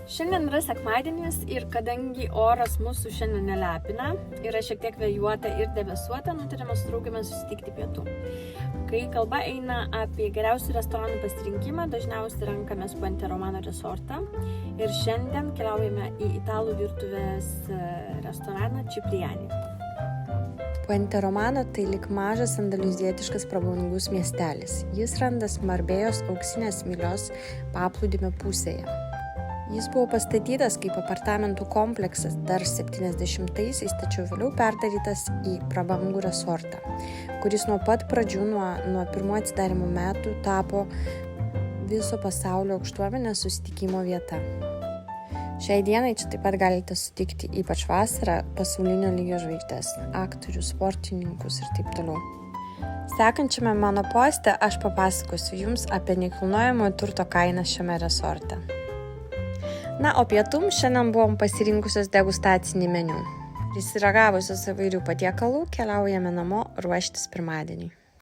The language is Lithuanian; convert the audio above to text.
Šiandien yra sekmadienis ir kadangi oras mūsų šiandien nelepina, yra šiek tiek vėjuota ir debesuota, nutarėme su draugėmis susitikti pietų. Kai kalba eina apie geriausių restoranų pasirinkimą, dažniausiai renkamės Puente Romano resortą ir šiandien keliaujame į italų virtuvės restoraną Cipriani. Puente Romano tai lyg mažas andaluzietiškas prabangus miestelis. Jis randas Marbėjos auksinės mylios paplūdimio pusėje. Jis buvo pastatytas kaip apartamentų kompleksas dar 70-aisiais, tačiau vėliau perdarytas į prabangų resortą, kuris nuo pat pradžių, nuo pirmo atsidarimo metų tapo viso pasaulio aukštuomenės susitikimo vieta. Šiai dienai čia taip pat galite sutikti ypač vasarą pasaulinio lygio žvaigždes, aktorius, sportininkus ir taip toliau. Sekančiame mano poste aš papasakosiu jums apie nekilnojamojo turto kainą šiame resorte. Na, o pietum šiandien buvom pasirinkusios degustacinį meniu. Prisiragavusios įvairių patiekalų keliaujame namo ruoštis pirmadieniui.